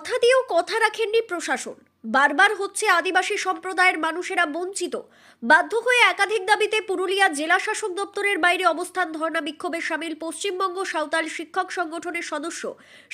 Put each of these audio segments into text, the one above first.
কথা দিয়েও কথা রাখেননি প্রশাসন। বারবার হচ্ছে আদিবাসী সম্প্রদায়ের মানুষেরা বঞ্চিত। বাধ্য হয়ে একাধিক দাবিতে পুরুলিয়া জেলা শাসক দপ্তরের বাইরে অবস্থান ধর্ণা বিক্ষোভে সামিল পশ্চিমবঙ্গ সাঁওতাল শিক্ষক সংগঠনের সদস্য,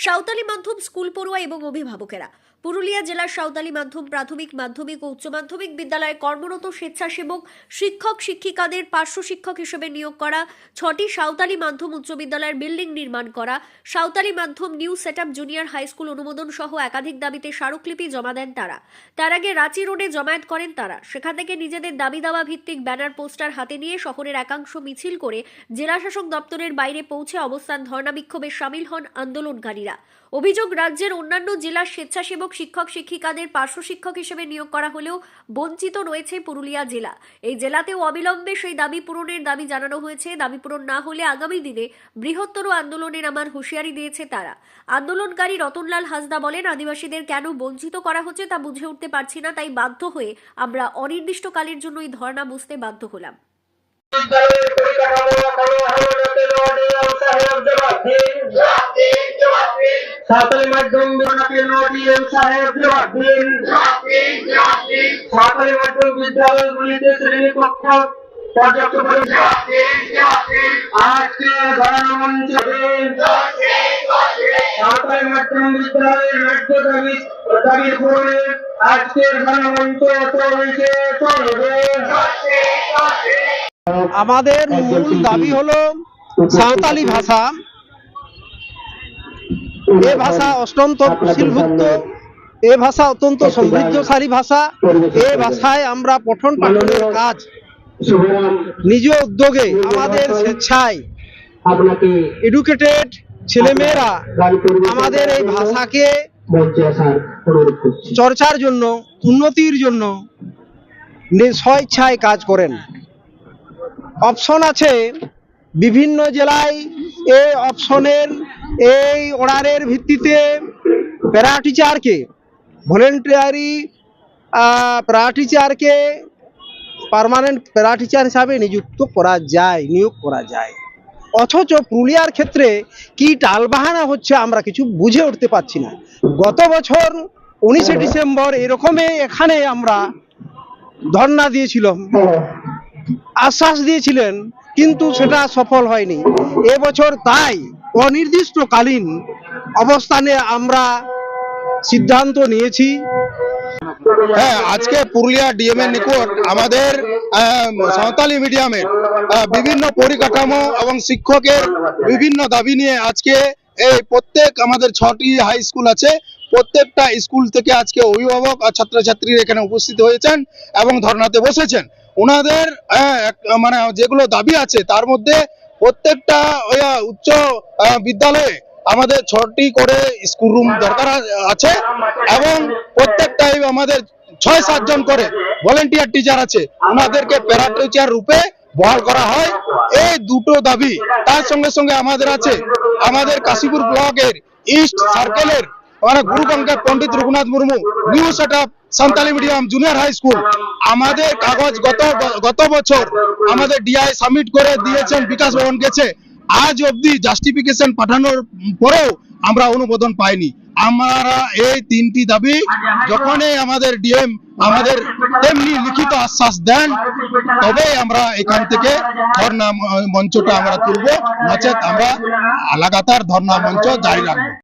সাঁওতালি মাধ্যম স্কুল পড়ুয়া এবং অভিভাবকেরা। পুরুলিয়া জেলার সাঁওতালি মাধ্যম প্রাথমিক, মাধ্যমিক ও উচ্চ মাধ্যমিক বিদ্যালয়ে কর্মরত স্বেচ্ছাসেবক শিক্ষক শিক্ষিকাদের পার্শ্ব শিক্ষক হিসেবে নিয়োগ করা, 6টি সাঁওতালি মাধ্যম উচ্চ বিদ্যালয়ের বিল্ডিং নির্মাণ করা, সাঁওতালি মাধ্যম new setup junior high school অনুমোদন সহ একাধিক দাবিতে স্মারকলিপি জমা দেন তারা। তার আগে রাঁচি রোডে জমায়েত করেন তারা। সেখান থেকে নিজেদের দাবি দাওয়া ভিত্তিক ব্যানার পোস্টার হাতে নিয়ে শহরের একাংশ মিছিল করে জেলা শাসক দপ্তরের বাইরে পৌঁছে অবস্থান ধর্ণা বিক্ষোভে সামিল হন আন্দোলনকারীরা। অভিযোগ, রাজ্যের অন্যান্য জেলার স্বেচ্ছাসেবক শিক্ষক শিক্ষিকাদের পার্শ্ব শিক্ষক হিসেবে নিয়োগ করা হলেও বঞ্চিত রয়েছে পুরুলিয়া জেলা। এই জেলাতেও অবিলম্বে সেই দাবি পূরণের দাবি জানানো হয়েছে। দাবি পূরণ না হলে আগামী দিনে বৃহত্তর আন্দোলনে নামার হুঁশিয়ারি দিয়েছে তারা। আন্দোলনকারী রতনলাল হাসদা বলেন, আদিবাসীদের কেন বঞ্চিত করা হচ্ছে তা বুঝে উঠতে পারছি না, তাই বাধ্য হয়ে আমরা অনির্দিষ্টকালের জন্য এই ধর্ণা বসতে বাধ্য হলাম। সাঁওতালি মাধ্যম ডিএম সাহেব জবাব দিন। সাঁওতালি মাধ্যম বিদ্যালয়গুলিতে শ্রেণীকক্ষ পর্যাপ্ত আজকে ধর্ণা মঞ্চ সাঁওতালি মাধ্যম বিদ্যালয়ের ন্যায্য দাবি পূরণে আজকের ধর্ণা মঞ্চ চলছে চলবে। আমাদের মূল দাবি হলো সাঁওতালি ভাষা। এ ভাষা অষ্টম তফসিলভুক্ত, এ ভাষা অত্যন্ত সমৃদ্ধশালী ভাষা। এ ভাষায় আমরা পঠন পাঠনের কাজ নিজ উদ্যোগে আমাদের স্বেচ্ছায় এডুকেটেড ছেলেমেয়েরা আমাদের এই ভাষাকে চর্চার জন্য, উন্নতির জন্য স্বেচ্ছায় কাজ করেন। অপশন আছে বিভিন্ন জেলায়। এই অপশনের এই অর্ডারের ভিত্তিতে প্যারা টিচারকে, ভলেন্টিয়ারি প্যারা টিচারকে পার্মানেন্ট প্যারা টিচার হিসাবে নিয়োগ করা যায়। অথচ পুরুলিয়ার ক্ষেত্রে কি টালবাহানা হচ্ছে আমরা কিছু বুঝে উঠতে পারছি না। গত বছর 19শে ডিসেম্বর এরকমই এখানে আমরা ধর্ণা দিয়েছিলাম, আশ্বাস দিয়েছিলেন, কিন্তু সেটা সফল হয়নি। এবছর তাই অনির্দিষ্টকালীন অবস্থানে আমরা সিদ্ধান্ত নিয়েছি। হ্যাঁ, আজকে পুরুলিয়া ডিএম এর নিকট আমাদের সাঁওতালি মিডিয়ামের বিভিন্ন পরিকাঠামো এবং শিক্ষকের বিভিন্ন দাবি নিয়ে আজকে এই প্রত্যেক আমাদের 6টি হাই স্কুল আছে, প্রত্যেকটা স্কুল থেকে আজকে অভিভাবক আর ছাত্রছাত্রীরা এখানে উপস্থিত হয়েছেন এবং ধর্ণাতে বসেছেন। ওনাদের মানে যেগুলো দাবি আছে তার মধ্যে প্রত্যেকটা উচ্চ বিদ্যালয়ে আমাদের 6টি করে স্কুল রুম দরকার আছে এবং প্রত্যেকটাই আমাদের 6-7 জন করে ভলেন্টিয়ার টিচার আছে, ওনাদেরকে প্যারা টিচার রূপে বহাল করা হয়। এই দুটো দাবি। তার সঙ্গে সঙ্গে আমাদের আছে আমাদের কাশীপুর ব্লকের ইস্ট সার্কেলের মানে গুরুগঙ্গা Pandit Raghunath Murmu new setup Santali medium junior high school. আমাদের কাগজ গত বছর আমাদের ডিআই সাবমিট করে দিয়েছেন, বিকাশ ভবন গেছে, আজ অবধি জাস্টিফিকেশন পাঠানোর পরেও আমরা অনুমোদন পাইনি। আমরা এই 3টি দাবি যখনই আমাদের ডিএম আমাদের তেমনি লিখিত আশ্বাস দেন তবে আমরা এখান থেকে ধর্ণা মঞ্চটা আমরা তুলব, নচেত আমরা লাগাতার ধর্ণা মঞ্চ জারি রাখবো।